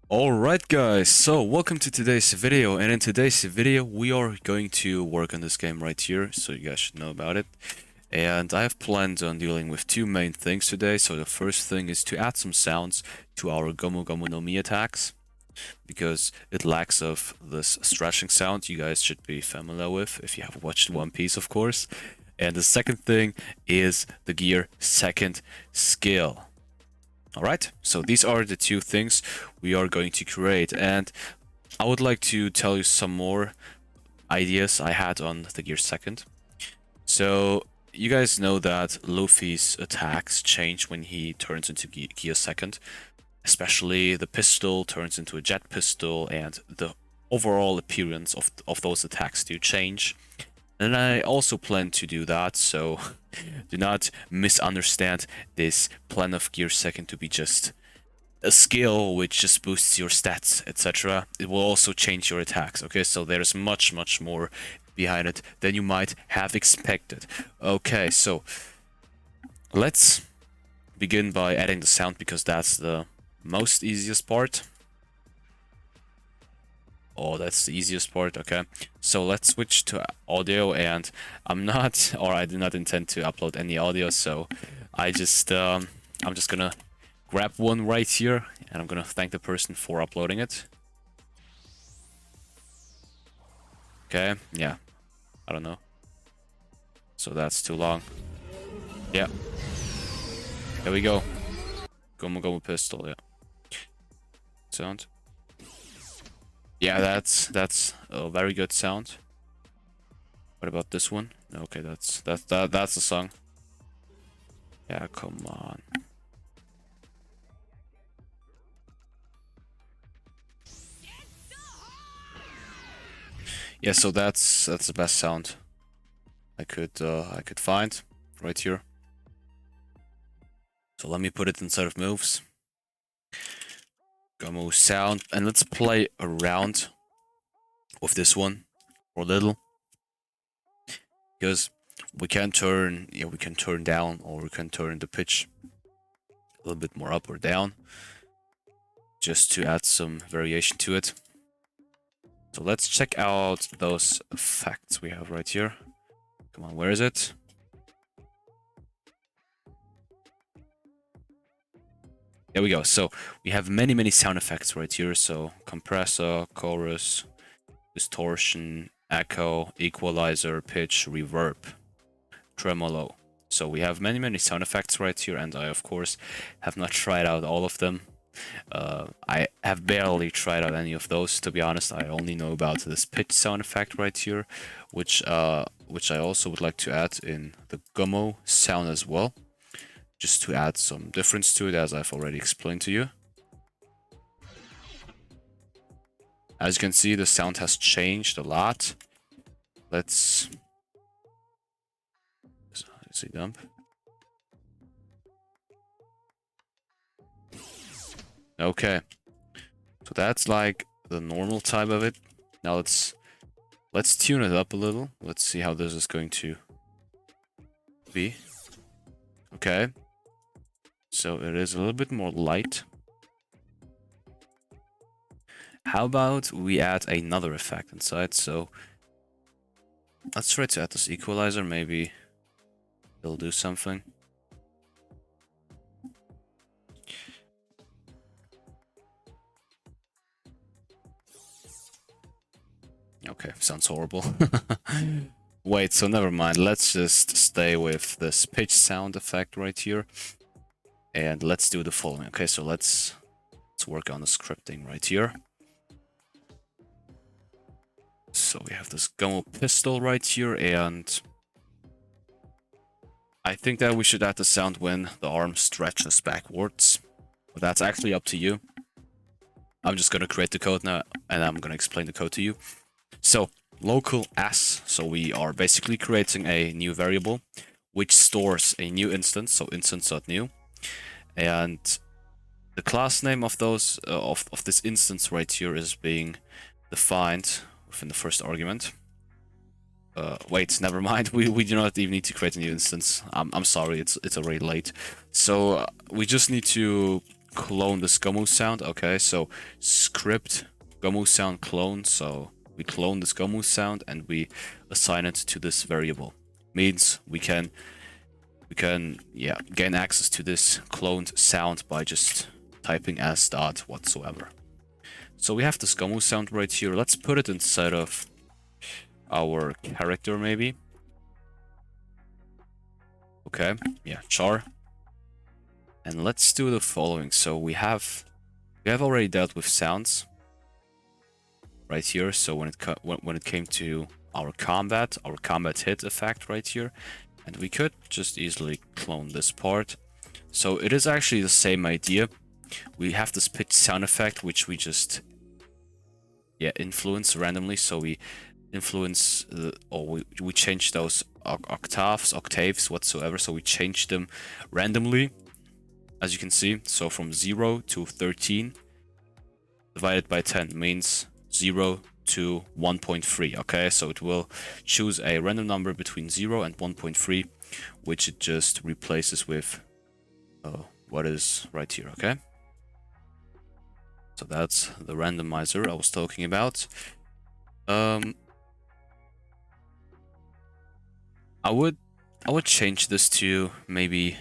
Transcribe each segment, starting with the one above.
Alright guys, so welcome to today's video, and in today's video we are going to work on this game right here, so you guys should know about it. And I have planned on dealing with two main things today. So the first thing is to add some sounds to our Gomu Gomu no Mi attacks, because it lacks of this stretching sound you guys should be familiar with if you have watched One Piece, of course. And the second thing is the gear second skill. Alright, so these are the two things we are going to create, and I would like to tell you some more ideas I had on the gear second. So you guys know that Luffy's attacks change when he turns into gear second, especially the pistol turns into a jet pistol, and the overall appearance of those attacks do change. And I also plan to do that, so do not misunderstand this plan of gear second to be just a skill which just boosts your stats, etc. It will also change your attacks, okay? So there's much more behind it than you might have expected. Okay, so let's begin by adding the sound, because that's the most easiest part. Oh, that's the easiest part. Okay, so let's switch to audio, and I do not intend to upload any audio, so I'm just gonna grab one right here, and I'm gonna thank the person for uploading it. Okay, yeah, I don't know, so that's too long. Yeah, there we go. Gomu Gomu pistol, yeah. Sound. Yeah, that's a very good sound. What about this one? Okay, that's the song. Yeah, come on. Yeah, so that's the best sound I could find right here. So let me put it inside of moves. Gomu sound, and let's play around with this one for a little, because we can turn down, or we can turn the pitch a little bit more up or down, just to add some variation to it. So let's check out those effects we have right here. Come on, where is it? There we go. So we have many sound effects right here. So compressor, chorus, distortion, echo, equalizer, pitch, reverb, tremolo. So we have many sound effects right here, and I of course have not tried out all of them. I have barely tried out any of those, to be honest. I only know about this pitch sound effect right here, which I also would like to add in the Gomu sound as well, just to add some difference to it, as I've already explained to you. As you can see, the sound has changed a lot. Let's see, dump. Okay, so that's like the normal type of it. Now let's tune it up a little. Let's see how this is going to be. Okay, so it is a little bit more light. How about we add another effect inside? So let's try to add this equalizer. Maybe it'll do something. Okay, sounds horrible. Wait, so never mind. Let's just stay with this pitch sound effect right here, and let's do the following. Okay, so let's work on the scripting right here. So we have this Gomu pistol right here, and I think that we should add the sound when the arm stretches backwards. But that's actually up to you. I'm just gonna create the code now, and I'm gonna explain the code to you. So local s, so we are basically creating a new variable which stores a new instance, so instance.new, and the class name of those of this instance right here is being defined within the first argument. Wait, never mind. We do not even need to create a new instance. I'm sorry, it's already late. So we just need to clone this Gomu sound. Okay, so script Gomu sound clone. So we clone this Gomu sound and we assign it to this variable. Means we can gain access to this cloned sound by just typing as dot whatsoever. So we have this Gomu sound right here. Let's put it inside of our character maybe. Okay, yeah, char. And let's do the following. So we have already dealt with sounds right here. So when it came to our combat hit effect right here, and we could just easily clone this part. So it is actually the same idea. We have this pitch sound effect, which we just influence randomly. So we influence we change those octaves whatsoever. So we change them randomly, as you can see. So from 0 to 13 divided by 10 means 0 to 1.3. Okay, so it will choose a random number between 0 and 1.3, which it just replaces with what is right here. Okay, so that's the randomizer I was talking about. I would change this to maybe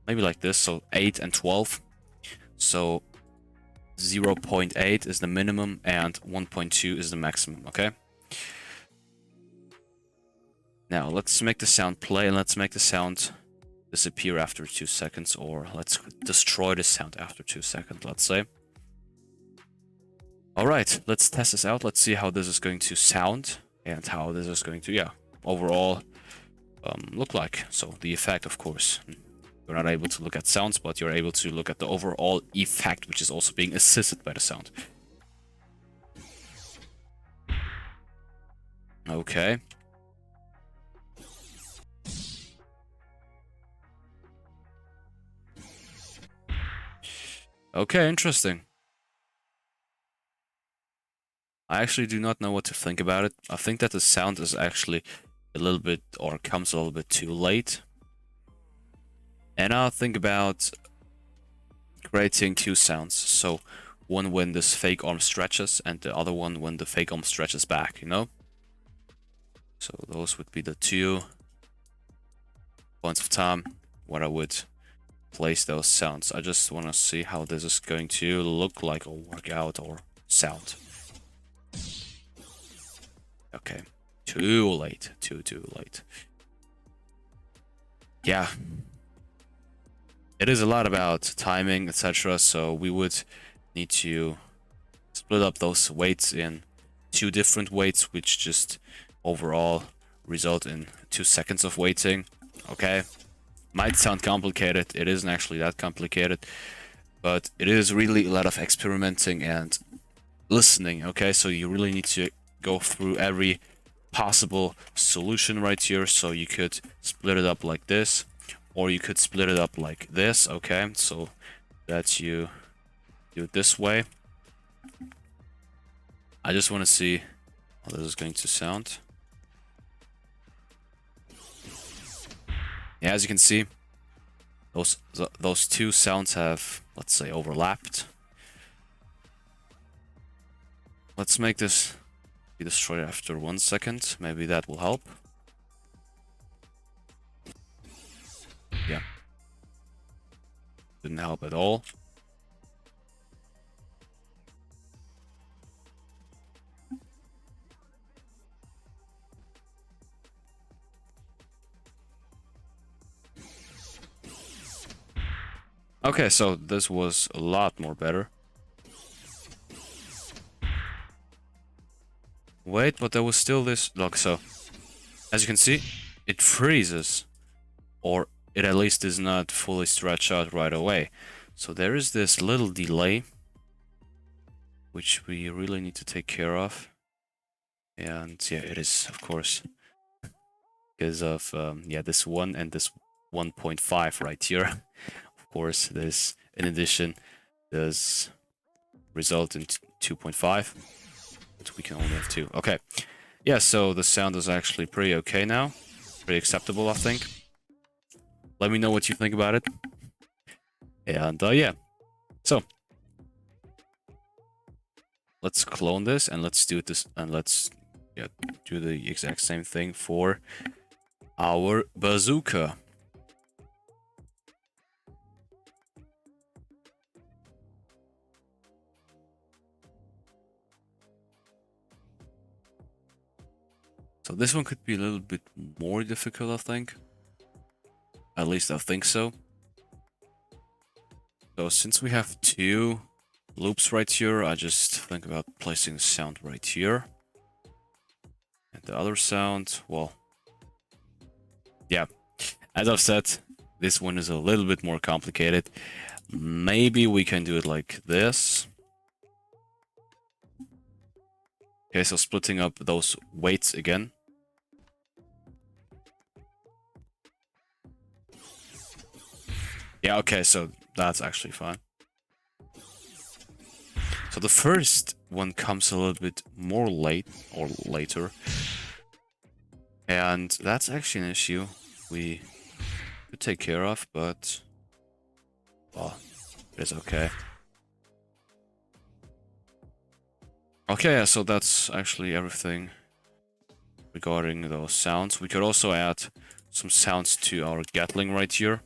like this. So 8 and 12. So 0.8 is the minimum and 1.2 is the maximum. Okay, now let's make the sound play and let's make the sound disappear after 2 seconds, or let's destroy the sound after 2 seconds, let's say. All right, let's test this out. Let's see how this is going to sound and how this is going to overall look like. So the effect, of course, you're not able to look at sounds, but you're able to look at the overall effect, which is also being assisted by the sound. Okay. Okay, interesting. I actually do not know what to think about it. I think that the sound is actually a little bit, or comes a little bit too late. And I'll think about creating 2 sounds. So one when this fake arm stretches and the other one when the fake arm stretches back, you know? So those would be the 2 points of time where I would place those sounds. I just want to see how this is going to look like or work out or sound. Okay, too late, too late. Yeah, it is a lot about timing, etc. So we would need to split up those weights in 2 different weights, which just overall result in 2 seconds of waiting. Okay, might sound complicated. It isn't actually that complicated, but it is really a lot of experimenting and listening. Okay, so you really need to go through every possible solution right here. So you could split it up like this, or you could split it up like this. Okay, so that you do it this way. I just want to see how this is going to sound. Yeah, as you can see, those 2 sounds have, let's say, overlapped. Let's make this be destroyed after 1 second. Maybe that will help. Yeah. Didn't help at all. Okay, so this was a lot more better. Wait, but there was still this... Look, so... As you can see, it freezes. Or it at least is not fully stretched out right away. So there is this little delay, which we really need to take care of. And yeah, it is, of course, because of this 1 and this 1.5 right here. Of course, this, in addition, does result in 2.5. But we can only have 2. Okay. Yeah, so the sound is actually pretty okay now. Pretty acceptable, I think. Let me know what you think about it. And yeah, so let's clone this and let's do this, and let's do the exact same thing for our bazooka. So this one could be a little bit more difficult, I think. At least I think so. So since we have two loops right here, I just think about placing the sound right here. And the other sound, well, yeah, as I've said, this one is a little bit more complicated. Maybe we can do it like this. Okay, so splitting up those weights again. Yeah, okay, so that's actually fine. So the first one comes a little bit more late or later. And that's actually an issue we could take care of, but well, it's okay. Okay, yeah, so that's actually everything regarding those sounds. We could also add some sounds to our Gatling right here.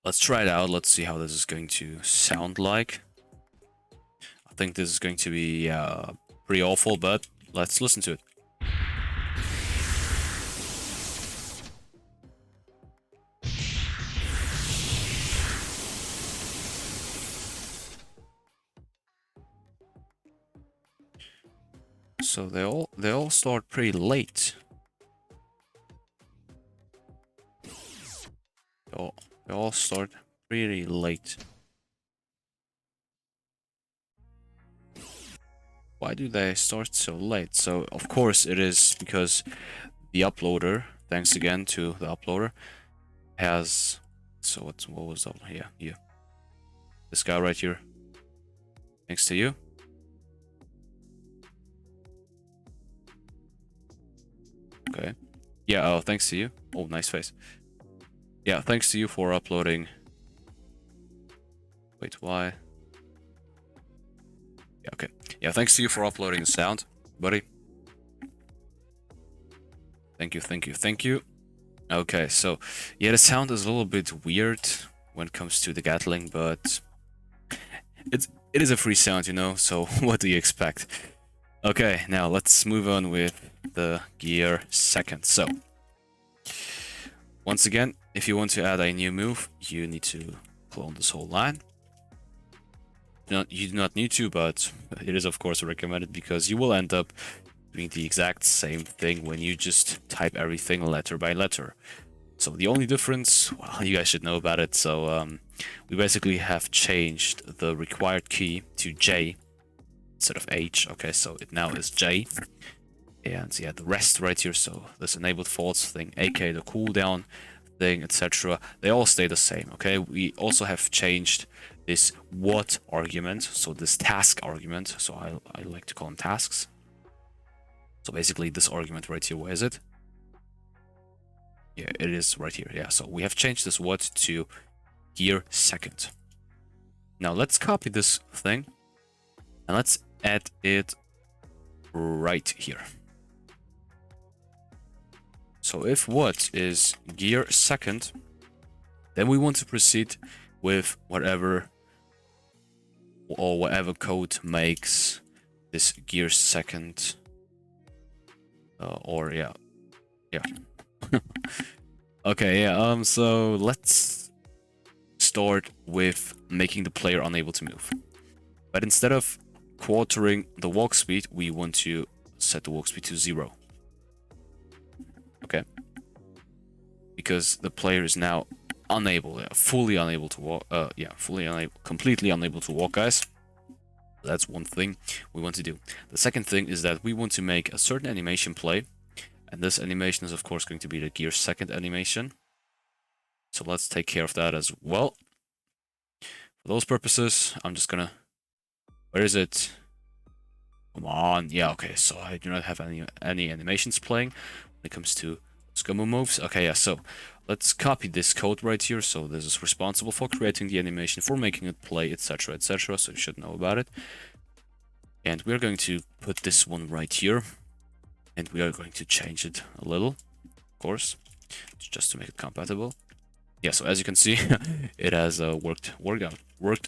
Let's try it out. Let's see how this is going to sound like. I think this is going to be pretty awful, but let's listen to it. So they all start pretty late. They all start pretty late. Why do they start so late? So of course it is because the uploader, thanks again to the uploader, has, so what was that? Yeah. This guy right here. Thanks to you. Okay. Yeah, oh, thanks to you. Oh, nice face. Yeah, thanks to you for uploading. Wait, why? Yeah, okay. Yeah, thanks to you for uploading the sound, buddy. Thank you, thank you, thank you. Okay, so yeah, the sound is a little bit weird when it comes to the Gatling, but it is a free sound, you know, so what do you expect? Okay, now let's move on with the gear second. So once again, if you want to add a new move, you need to clone this whole line. You do not need to, but it is of course recommended because you will end up doing the exact same thing when you just type everything letter by letter. So the only difference, well, you guys should know about it. So we basically have changed the required key to J instead of H. Okay, so it now is J. And yeah, the rest right here, so this enabled false thing, aka the cooldown thing, etc., they all stay the same. Okay, we also have changed this what argument, so this task argument, so I like to call them tasks. So basically this argument right here, where is it? Yeah, it is right here. Yeah, so we have changed this what to gear second. Now let's copy this thing and let's add it right here. So if what is gear second, then we want to proceed with whatever code makes this gear second, or yeah. Okay, yeah, so let's start with making the player unable to move. But instead of quartering the walk speed, we want to set the walk speed to 0. Okay, because the player is now fully unable to walk. Completely unable to walk, guys. That's one thing we want to do. The second thing is that we want to make a certain animation play, and this animation is of course going to be the gear second animation. So let's take care of that as well. For those purposes, I'm just gonna, where is it? Come on, yeah, okay, so I do not have any animations playing when it comes to Gomu moves. Okay, yeah, so let's copy this code right here. So this is responsible for creating the animation, for making it play, etc, etc. So you should know about it. And we're going to put this one right here. And we are going to change it a little, of course, just to make it compatible. Yeah, so as you can see, it has worked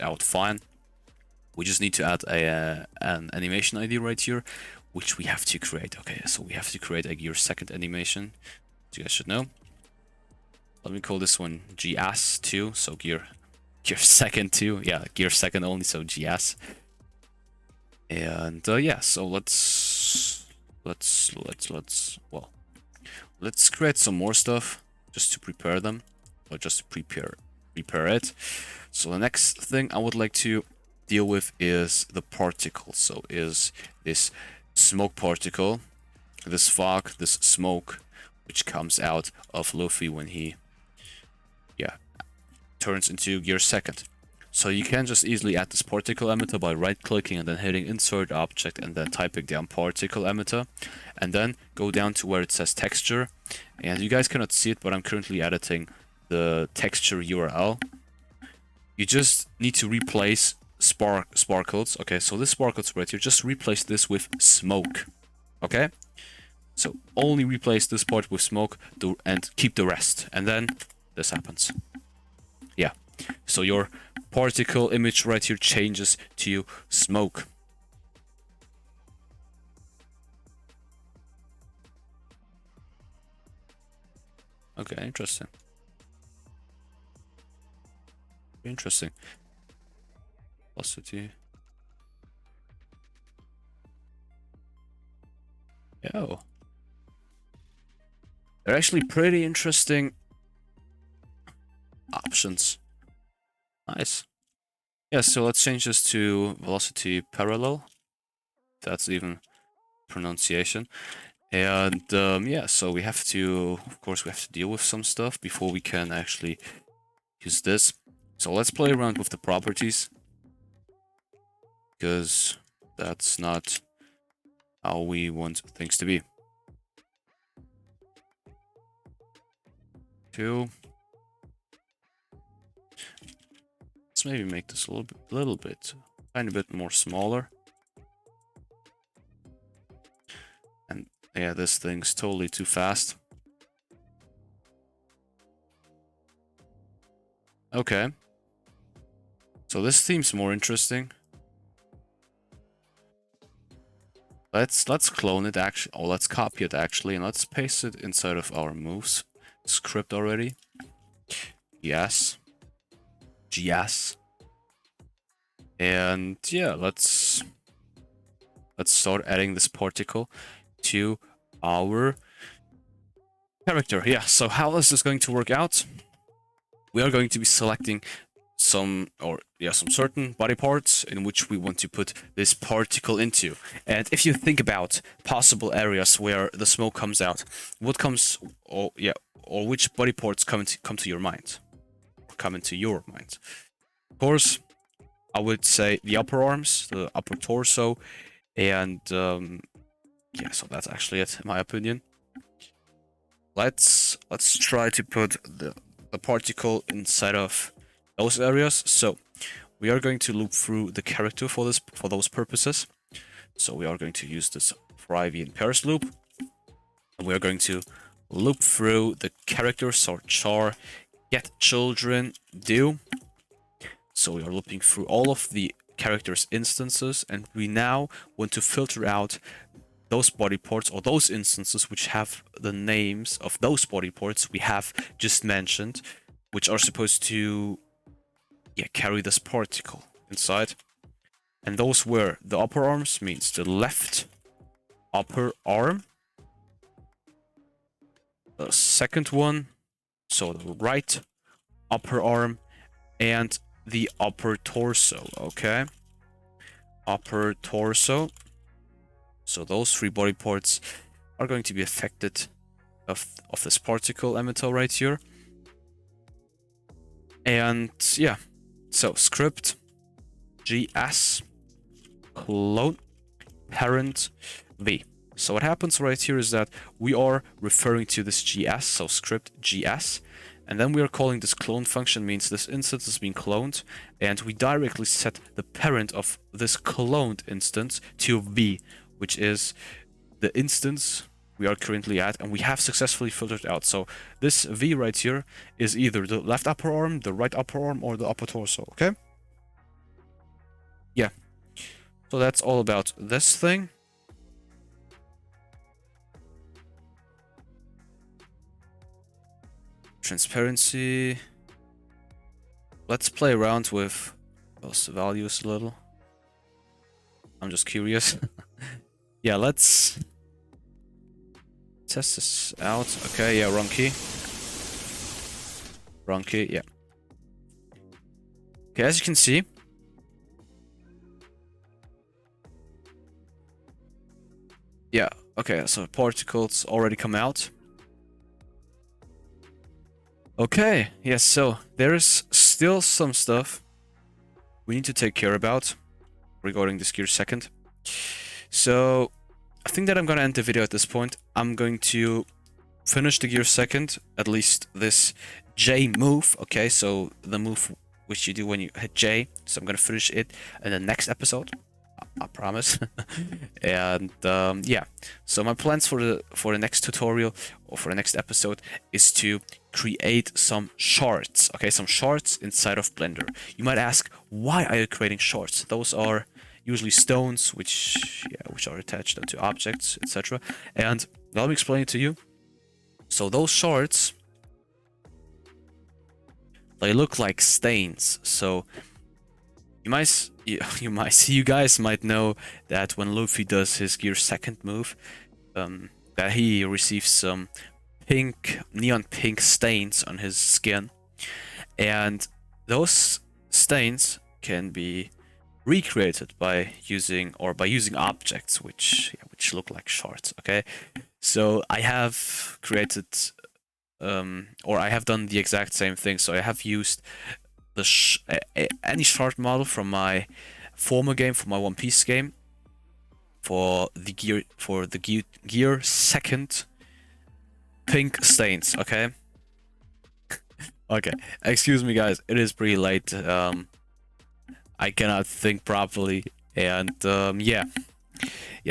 out fine. We just need to add an animation ID right here, which we have to create. Okay, so we have to create a gear second animation, as you guys should know. Let me call this one GS2, so gear second 2. Yeah, gear second only, so GS. And yeah, so let's create some more stuff just to prepare them, or just to prepare it. So the next thing I would like to deal with is the particle. So is this smoke particle, this fog, this smoke, which comes out of Luffy when he, yeah, turns into gear second. So you can just easily add this particle emitter by right-clicking and then hitting insert object and then typing down particle emitter, and then go down to where it says texture. And you guys cannot see it, but I'm currently editing the texture URL. You just need to replace sparkles. Okay, so this sparkles right here, just replace this with smoke. Okay, so only replace this part with smoke and keep the rest, and then this happens. Yeah, so your particle image right here changes to smoke. Okay, interesting. Interesting. Velocity. Yo. They're actually pretty interesting options. Nice. Yeah, so let's change this to velocity parallel. That's even pronunciation. And yeah, so we have to, of course, we have to deal with some stuff before we can actually use this. So let's play around with the properties, because that's not how we want things to be. Let's maybe make this a little bit, tiny bit more smaller. And yeah, this thing's totally too fast. Okay. So this seems more interesting. Let's clone it actually, or let's copy it actually, and let's paste it inside of our moves script already. Yes. GS. And yeah, let's start adding this particle to our character. Yeah, so how is this going to work out? We are going to be selecting some certain body parts in which we want to put this particle into. And if you think about possible areas where the smoke comes out, what comes, or which body parts come to your mind? Come into your mind. Of course, I would say the upper arms, the upper torso, and yeah, so that's actually it in my opinion. Let's try to put the particle inside of those areas. So we are going to loop through the character for those purposes. So we are going to use this Frivian pairs loop, and we are going to loop through the character. So char get children do. So we are looping through all of the characters' instances, and we now want to filter out those body parts, or those instances which have the names of those body parts we have just mentioned, which are supposed to carry this particle inside. And those were the upper arms, means the left upper arm, the second one, so the right upper arm, and the upper torso. Okay, upper torso. So those three body parts are going to be affected of this particle emitter right here. And yeah, so script GS clone parent V. So what happens right here is that we are referring to this GS, so script GS, and then we are calling this clone function, means this instance is being cloned, and we directly set the parent of this cloned instance to V, which is the instance we are currently at, and we have successfully filtered out. So this V right here is either the left upper arm, the right upper arm, or the upper torso, okay? Yeah. So that's all about this thing. Transparency. Let's play around with those values a little. I'm just curious. Yeah, let's test this out. Okay, yeah, wrong key. Wrong key, yeah. Okay, as you can see, yeah, okay, so particles already come out. Okay, yes, so there's still some stuff we need to take care about regarding this gear second. So I think that I'm gonna end the video at this point. I'm going to finish the gear second, at least this J move, okay, so the move which you do when you hit J. So I'm gonna finish it in the next episode, I promise. And yeah, so my plans for the next tutorial or for the next episode is to create some shards, okay, some shards inside of Blender. You might ask, why are you creating shards? Those are usually stones which are attached to objects, etc. And let me explain it to you. So those shards, they look like stains. So you guys might know that when Luffy does his gear second move, that he receives some neon pink stains on his skin, and those stains can be recreated by using objects which look like shards. Okay, so I have created or I have done the exact same thing. So I have used any shard model from my former game, for my One Piece game, for the gear second pink stains. Okay. Okay, excuse me guys, it is pretty late. I cannot think properly, and yeah,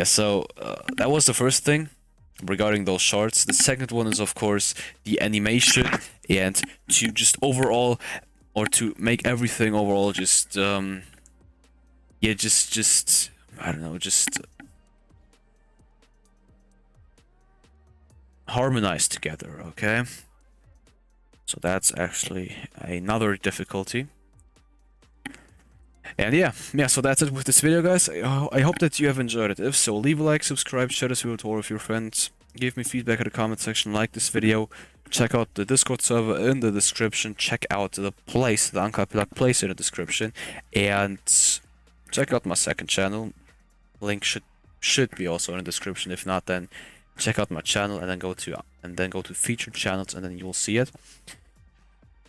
so that was the first thing regarding those shards. The second one is of course the animation, and to just overall, or to make everything overall just yeah, just I don't know, just harmonize together. Okay, so that's actually another difficulty. And yeah, so that's it with this video, guys. I hope that you have enjoyed it. If so, leave a like, subscribe, share this video to all of your friends, give me feedback in the comment section, like this video, check out the Discord server in the description, check out the Uncut Plug place in the description, and check out my second channel. Link should be also in the description. If not, then check out my channel and then go to featured channels, and then you will see it.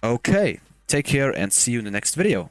Okay, take care and see you in the next video.